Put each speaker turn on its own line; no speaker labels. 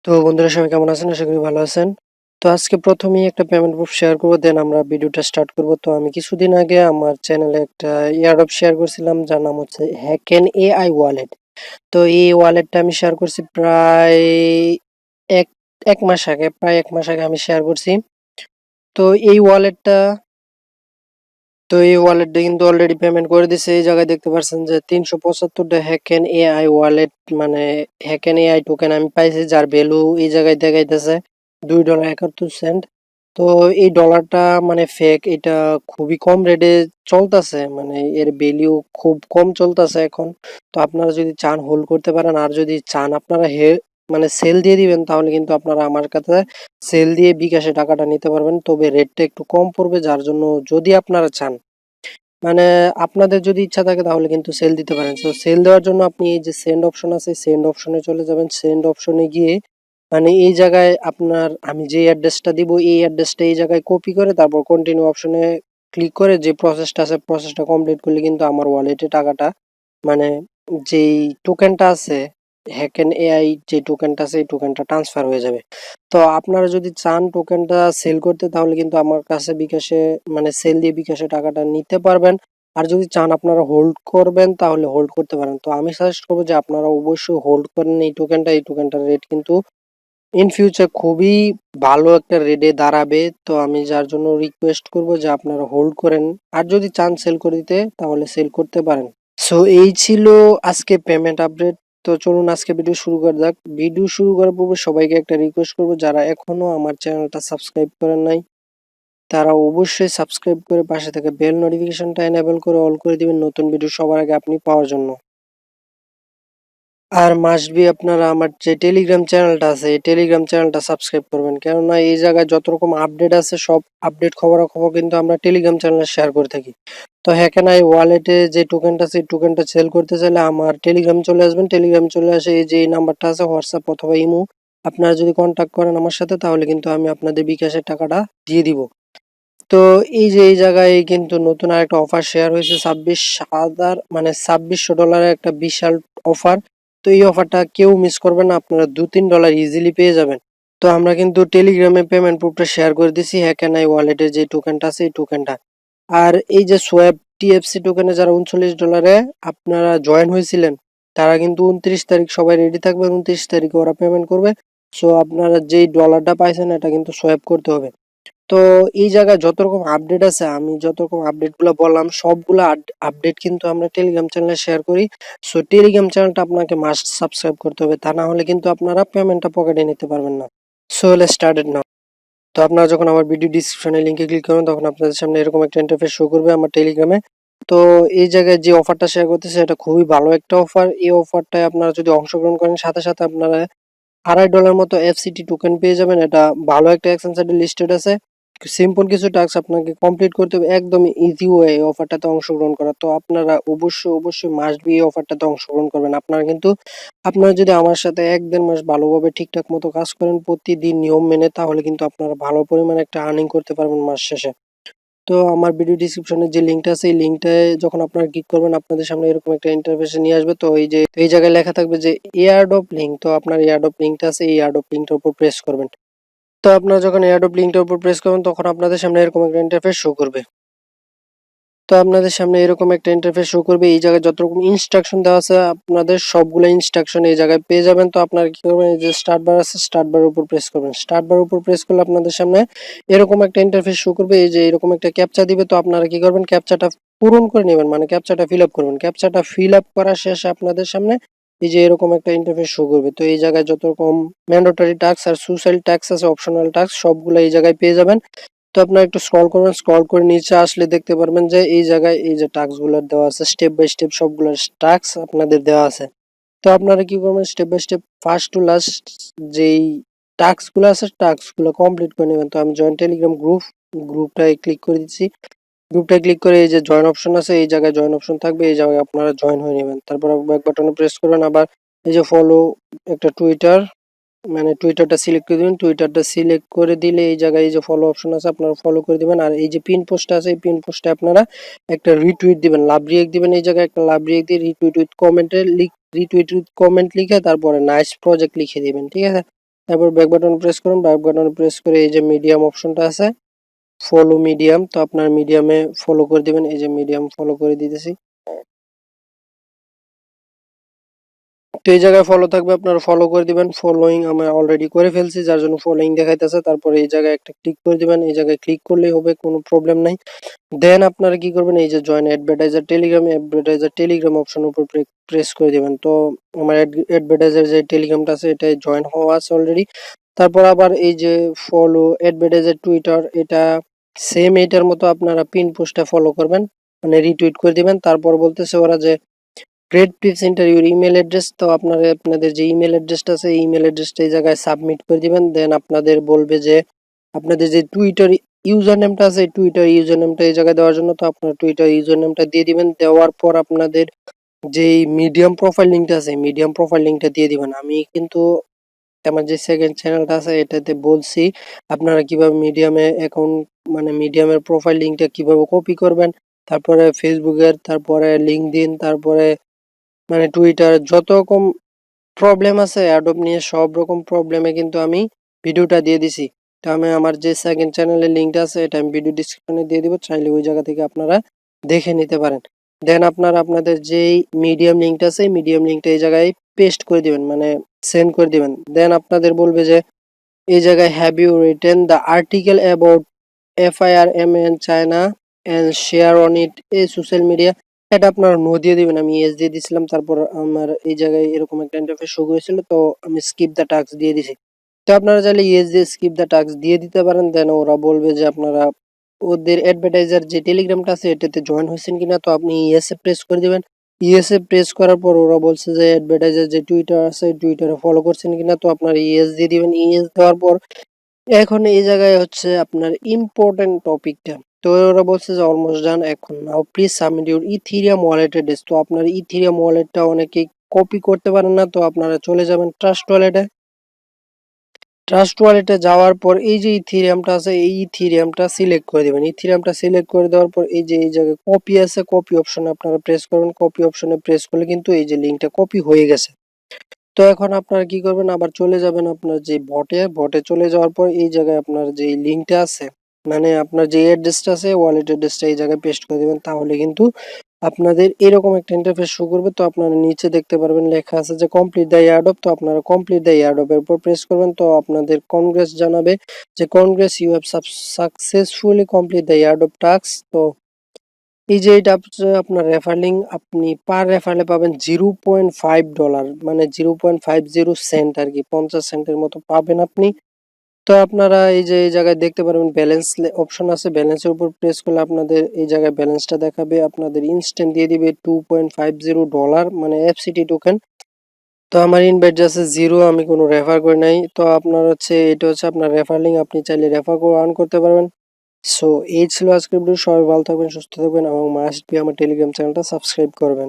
তো বন্ধুরা সবাই কেমন আছেন? আশা করি ভালো আছেন। তো আজকে প্রথমেই একটা পেমেন্ট প্রুফ শেয়ার করব, দেন আমরা ভিডিওটা স্টার্ট করব। তো আমি কিছুদিন আগে আমার চ্যানেলে একটা এয়ারড্রপ শেয়ার করছিলাম যার নাম হচ্ছে হ্যাকেন এআই ওয়ালেট। তো এই ওয়ালেটটা আমি শেয়ার করছি প্রায় এক এক মাস আগে, আমি শেয়ার করছি। তো এই ওয়ালেটটা কিন্তু অলরেডি পেমেন্ট করে দিছে। এই জায়গায় দেখতে পাচ্ছেন যে ৩৭৫টা হ্যাকেন এআই ওয়ালেট মানে হ্যাকেন এআই টোকেন আমি পাইছি, যার ভ্যালু এই জায়গায় দেখাইতেছে $2.৭১। তো এই ডলারটা মানে ফেক, এটা খুবই কম রেটে চলতেছে, মানে এর ভ্যালু খুব কম চলতেছে এখন। তো আপনারা যদি চান হোল্ড করতে পারেন, আর যদি চান আপনারা মানে সেল দিয়ে দিবেন, তাহলে কিন্তু আপনারা আমার কাছে সেল দিয়ে বিকাশে টাকাটা নিতে পারবেন। তবে রেটটা একটু কম পড়বে, যার জন্য যদি আপনারা চান, মানে আপনাদের যদি ইচ্ছা থাকে তাহলে কিন্তু সেল দিতে পারেন। তো সেল দেওয়ার জন্য আপনি এই যে সেন্ড অপশন আছে, সেন্ড অপশনে চলে যাবেন। সেন্ড অপশনে গিয়ে মানে এই জায়গায় আপনার আমি যে অ্যাড্রেসটা দিব এই অ্যাড্রেসটা এই জায়গায় কপি করে তারপর কন্টিনিউ অপশনে ক্লিক করে যে প্রসেসটা আছে প্রসেসটা কমপ্লিট করলে কিন্তু আমার ওয়ালেটে টাকাটা মানে যেই টোকেনটা আছে হ্যাকেন এআই যে টোকেনটা আছে এই টোকেনটা ট্রান্সফার হয়ে যাবে। তো আপনারা যদি চান টোকেনটা সেল করতে, তাহলে কিন্তু আমার কাছে বিকাশে মানে সেল দিয়ে বিকাশে টাকাটা নিতে পারবেন। আর যদি চান আপনারা হোল্ড করবেন তাহলে হোল্ড করতে পারেন। তো আমি সাজেস্ট করবো যে আপনারা অবশ্যই হোল্ড করেন এই টোকেনটার রেট কিন্তু ইন ফিউচার খুবই ভালো একটা রেটে দাঁড়াবে। তো আমি যার জন্য রিকোয়েস্ট করব যে আপনারা হোল্ড করেন, আর যদি চান সেল করে দিতে তাহলে সেল করতে পারেন। সো এই ছিল আজকে পেমেন্ট আপডেট। তো চলুন আজকে ভিডিও শুরু করা যাক। ভিডিও শুরু করার পূর্বে সবাইকে একটা রিকোয়েস্ট করব, যারা এখনো আমার চ্যানেলটা সাবস্ক্রাইব করেন নাই তারা অবশ্যই সাবস্ক্রাইব করে পাশে থেকে বেল নোটিফিকেশনটা এনেবল করে অল করে দিবেন নতুন ভিডিও সবার আগে আপনি পাওয়ার জন্য। আর মাস্ট বি আপনারা আমার যে টেলিগ্রাম চ্যানেলটা আছে এই টেলিগ্রাম চ্যানেলটা সাবস্ক্রাইব করবেন, কেননা এই জায়গায় যত রকম আপডেট আছে সব আপডেট খবরাখবর কিন্তু আমরা টেলিগ্রাম চ্যানেলে শেয়ার করে থাকি। তো হ্যাকেন আই ওয়ালেটে যে টোকেনটা আছে এই টোকেনটা সেল করতে চাইলে আমার টেলিগ্রাম চলে আসবেন। টেলিগ্রাম চলে আসে এই যে এই নাম্বারটা আছে হোয়াটসঅ্যাপ অথবা ইমো, আপনারা যদি কন্ট্যাক্ট করেন আমার সাথে তাহলে কিন্তু আমি আপনাদের বিকাশের টাকাটা দিয়ে দিব। তো এই যে এই জায়গায় কিন্তু নতুন আরেকটা অফার শেয়ার হয়েছে, 26,000 মানে $2,600 একটা বিশাল অফার। তো এই অফারটা কেউ মিস করবেন না, আপনারা $2-3 ইজিলি পেয়ে যাবেন। তো আমরা কিন্তু টেলিগ্রামে পেমেন্ট প্রুফটা শেয়ার করে দিছি হ্যাকেন আই ওয়ালেটের যে টোকেনটা আছে এই টোকেনটা। আর এই যে সোয়াপ টিএফসি টোকেনে যারা $39 আপনারা জয়েন হয়েছিলেন তারা কিন্তু 29 তারিখ সবাই রেডি থাকবে, 29 তারিখে ওরা পেমেন্ট করবে। সো আপনারা যেই ডলারটা পাইছেন এটা কিন্তু সোয়াপ করতে হবে। তো এই জায়গায় যত রকম আপডেট আছে, আমি যত রকম আপডেটগুলো বললাম সবগুলো আপডেট কিন্তু আমরা টেলিগ্রাম চ্যানেলে শেয়ার করি। সো টেলিগ্রাম চ্যানেলটা আপনাকে মাস্ট সাবস্ক্রাইব করতে হবে, তা না হলে কিন্তু আপনারা পেমেন্টটা পকেটে নিতে পারবেন না। সো লেটস স্টার্টেড নাও। তো আপনারা যখন আমার ভিডিও ডিসক্রিপশনে লিংকে ক্লিক করবেন তখন আপনাদের সামনে এরকম একটা ইন্টারফেস শো করবে আমার টেলিগ্রামে। তো এই জায়গায় যে অফারটা শেয়ার করতেছে এটা খুবই ভালো একটা অফার। এই অফারটায় আপনারা যদি অংশগ্রহণ করেন সাথে সাথে আপনারা $2.5 মতো এফসিটি টোকেন পেয়ে যাবেন। এটা ভালো একটা এক্সচেঞ্জ সাইটে লিস্টেড আছে। সিম্পল কিছু টাস্ক আপনাকে কমপ্লিট করতে হবে, একদম ইজি ওয়ে এই অফারটাতে অংশগ্রহণ করা। তো আপনারা অবশ্যই মাস্ট বি এই অফারটাতে অংশগ্রহণ করবেন। আপনারা যদি আমার সাথে 1-1.5 মাস ভালোভাবে ঠিকঠাক মতো কাজ করেন প্রতিদিন নিয়ম মেনে, তাহলে কিন্তু আপনারা ভালো পরিমাণে একটা আর্নিং করতে পারবেন মাস শেষে। তো আমার ভিডিও ডিসক্রিপশনে যে লিঙ্কটা আছে এই লিঙ্কটায় যখন আপনারা ক্লিক করবেন আপনাদের সামনে এরকম একটা ইন্টারফেসে নিয়ে আসবে। তো এই জায়গায় লেখা থাকবে যে এয়ারড্রপ লিঙ্ক। তো আপনার এয়ারড্রপ লিঙ্কটা আছে, এই এয়ারড্রপ লিঙ্কটার উপর প্রেস করবেন। তো আপনারা যখন এয়ারড্রপ লিঙ্কটার উপর প্রেস করবেন তখন আপনাদের সামনে এরকম একটা ইন্টারফেস শো করবে। তো আপনাদের সামনে এরকম একটা ইন্টারফেস শো করবে। এই জায়গায় যত রকম ইনস্ট্রাকশন দেওয়া আছে আপনাদের সবগুলো ইনস্ট্রাকশন এই জায়গায় পেয়ে যাবেন। তো আপনারা কি করবেন, এই যে স্টার্ট বার আছে স্টার্ট বারের উপর প্রেস করবেন। স্টার্ট বারের উপর প্রেস করলে আপনাদের সামনে এরকম একটা ইন্টারফেস শো করবে। এই যে এরকম একটা ক্যাপচা দিবে। তো আপনারা কি করবেন, ক্যাপচাটা পূরণ করে নেবেন, মানে ক্যাপচাটা ফিল আপ করবেন। ক্যাপচাটা ফিল আপ করা শেষে আপনাদের সামনে এই যে এরকম একটা ইন্টারফেস শো করবে। তো এই জায়গায় যত রকম ম্যান্ডেটরি টাস্ক আর সুসাইড টাস্ক আছে, অপশনাল টাস্ক সবগুলো এই জায়গায় পেয়ে যাবেন। তো আপনারা একটু স্ক্রল করবেন, স্ক্রল করে নিচে আসলে দেখতে পারবেন যে এই জায়গায় এই যে টাস্ক গুলো দেওয়া আছে স্টেপ বাই স্টেপ সবগুলো টাস্ক আপনাদের দেওয়া আছে। তো আপনারা কি করবেন, step by step first to last যেই টাস্ক গুলো আছে টাস্ক গুলো কমপ্লিট করে নেবেন। তো আমি জয়েন টেলিগ্রাম গ্রুপটায় ক্লিক করে দিচ্ছি। গ্রুপটায় ক্লিক করে এই যে জয়েন অপশন আছে এই জায়গায় জয়েন অপশন থাকবে, এই জায়গায় আপনারা জয়েন হয়ে নেবেন। তারপর ব্যাক বাটনে প্রেস করবেন, আবার এই যে ফলো একটা টুইটার মানে টুইটারটা সিলেক্ট করে দিবেন। টুইটারটা সিলেক্ট করে দিলে এই জায়গায় এই যে ফলো অপশন আছে আপনারা ফলো করে দিবেন। আর এই যে পিন পোস্ট আছে এই পিন পোস্টে আপনারা একটা রিটুইট দিবেন, লাভ রিয়েক্ট দিবেন। এই জায়গায় একটা লাভ রিয়েক্ট দিয়ে রিটুইট উইথ কমেন্ট লিখে তারপরে নাইস প্রজেক্ট লিখে দিবেন, ঠিক আছে। তারপর ব্যাক বাটন প্রেস করুন, ব্যাক বাটন প্রেস করে এই যে মিডিয়াম অপশনটা আছে, ফলো মিডিয়াম, তো আপনার মিডিয়ামে ফলো করে দিবেন। এই যে মিডিয়াম ফলো করে দিতেছি। তো এই জায়গায় ফলো থাকবে, আপনারা ফলো করে দিবেন। ফলোইং আমি অলরেডি করে ফেলছি, যার জন্য ফলোইং দেখাইতেছে। তারপরে এই জায়গায় একটা ক্লিক করে দিবেন, এই জায়গায় ক্লিক করলেই হবে, কোনো প্রবলেম নাই। দেন আপনারা কি করবেন, এই যে join advertiser Telegram, advertiser Telegram অপশনের উপর প্রেস করে দিবেন। তো আমার অ্যাডভার্টাইজার যে টেলিগ্রামটা আছে এটাই জয়েন হওয়া আছে অলরেডি। তারপর আবার এই যে ফলো অ্যাডভার্টাইজার টুইটার, এটা সেম এটার মতো আপনারা পিন পোস্টে ফলো করবেন, মানে রিটুইট করে দিবেন। তারপর বলতেছে ওরা যে great please enter your email address, তো আপনারা আপনাদের যে ইমেল অ্যাড্রেসটা আছে এই ইমেল অ্যাড্রেসটা এই জায়গায় সাবমিট করে দিবেন। দেন আপনাদের বলবে যে আপনাদের যে টুইটার ইউজার নেমটা আছে টুইটার ইউজার নেমটা এই জায়গায় দেওয়ার জন্য, তো আপনার টুইটার ইউজার নেমটা দিয়ে দিবেন। দেওয়ার পর আপনাদের যেই মিডিয়াম প্রোফাইল লিঙ্কটা আছে মিডিয়াম প্রোফাইল লিঙ্কটা দিয়ে দিবেন। আমি কিন্তু আমার যে সেকেন্ড চ্যানেলটা আছে এটাতে বলছি আপনারা কিভাবে মিডিয়ামে অ্যাকাউন্ট, মানে মিডিয়ামের প্রোফাইল লিঙ্কটা কিভাবে কপি করবেন, তারপরে ফেসবুকের, তারপরে লিঙ্কডইন, তারপরে মানে টুইটার, যত রকম প্রবলেম আছে অ্যাডোব নিয়ে সব রকম প্রবলেমে কিন্তু আমি ভিডিওটা দিয়ে দিছি। তো আমি আমার যে সেকেন্ড চ্যানেলের লিঙ্কটা আছে এটা আমি ভিডিও ডিসক্রিপশনে দিয়ে দিব, চাইলে ওই জায়গা থেকে আপনারা দেখে নিতে পারেন। দেন আপনারা আপনাদের যেই মিডিয়াম লিঙ্কটা আছে মিডিয়াম লিঙ্কটা এই জায়গায় পেস্ট করে দিবেন, মানে সেন্ড করে দিবেন। দেন আপনাদের বলবে যে এই জায়গায় have you written the article about FIRM China and share on it a social media, এটা আপনারা নো দিয়ে দিবেন। আমি ইয়েস দিয়ে দিছিলাম। তারপর আমার এই জায়গায় এরকম একটা ইন্টারফেস শো করেছিল, তো আমি স্কিপ দ্য টাস্ক দিয়ে দিছি। তো আপনারা চাইলে ইয়েস দিয়ে স্কিপ দ্য টাস্ক দিয়ে দিতে পারেন। দেন ওরা বলবে যে আপনারা ওদের অ্যাডভার্টাইজার যে টেলিগ্রামটা আছে এটাতে জয়েন হয়েছেন কিনা, তো আপনি ইয়েসে প্রেস করে দিবেন। ইয়েসে প্রেস করার পর ওরা বলছে যে অ্যাডভার্টাইজার যে টুইটার আছে টুইটারে ফলো করছেন কিনা, তো আপনারা ইয়েস দিয়ে দিবেন। ইয়েস দেওয়ার পর এখন এই জায়গায় হচ্ছে আপনার ইম্পর্টেন্ট টপিকটা, তো ওরা বলছে যে অলমোস্ট ডান, এখন now please submit your Ethereum wallet address. তো আপনার ইথিরিয়াম ওয়ালেটটা অনেকেই কপি করতে পারেন না, তো আপনারা চলে যাবেন ট্রাস্ট ওয়ালেটে। ট্রাস্ট ওয়ালেটে যাওয়ার পর এই যে ইথিরিয়ামটা আছে এই ইথিরিয়ামটা সিলেক্ট করে দেবেন। ইথিরিয়ামটা সিলেক্ট করে দেওয়ার পর এই যে এই জায়গায় কপি আছে কপি অপশনে আপনারা প্রেস করবেন। কপি অপশনে প্রেস করলে কিন্তু এই যে লিঙ্কটা কপি হয়ে গেছে। তো এখন আপনারা কি করবেন, আবার চলে যাবেন আপনার যে বটে চলে যাওয়ার পর এই জায়গায় আপনার যে লিঙ্কটা আছে, মানে আপনার যে অ্যাড্রেসটা আছে ওয়ালেট অ্যাড্রেসটা এই জায়গায় পেস্ট করে দিবেন। তাহলে কিন্তু আপনাদের এরকম একটা ইন্টারফেস শো করবে। তো আপনারা নিচে দেখতে পারবেন লেখা আছে যে কমপ্লিট দ্য এয়ারড্রপ, তো আপনারা কমপ্লিট দ্য এয়ারড্রপ এর উপর প্রেস করবেন। তো আপনাদের কনগ্রেস জানাবে যে congrats you have successfully complete the airdrop task. তো এই যে এটা আপনার রেফারিং, আপনি পার রেফারেলে পাবেন $0.5, মানে 0.50 সেন্ট আর কি, 50 সেন্টের মতো পাবেন আপনি। তো আপনারা এই যে এই জায়গায় দেখতে পারবেন ব্যালেন্স অপশন আছে, ব্যালেন্সের উপর প্রেস করলে আপনাদের এই জায়গায় ব্যালেন্সটা দেখাবে। আপনাদের ইনস্ট্যান্ট দিয়ে দিবে $2.50, মানে FCT টোকেন। তো আমার ইনভাইট আছে 0, আমি কোনো রেফার করি নাই। তো আপনার হচ্ছে এটা হচ্ছে আপনার রেফারিং, আপনি চাইলে রেফার করে আর্ন করতে পারবেন। সো এই ছিল আজকের ভিডিও। সবাই ভালো থাকবেন, সুস্থ থাকবেন এবং মাস্ট বি আমার টেলিগ্রাম চ্যানেলটা সাবস্ক্রাইব করবেন।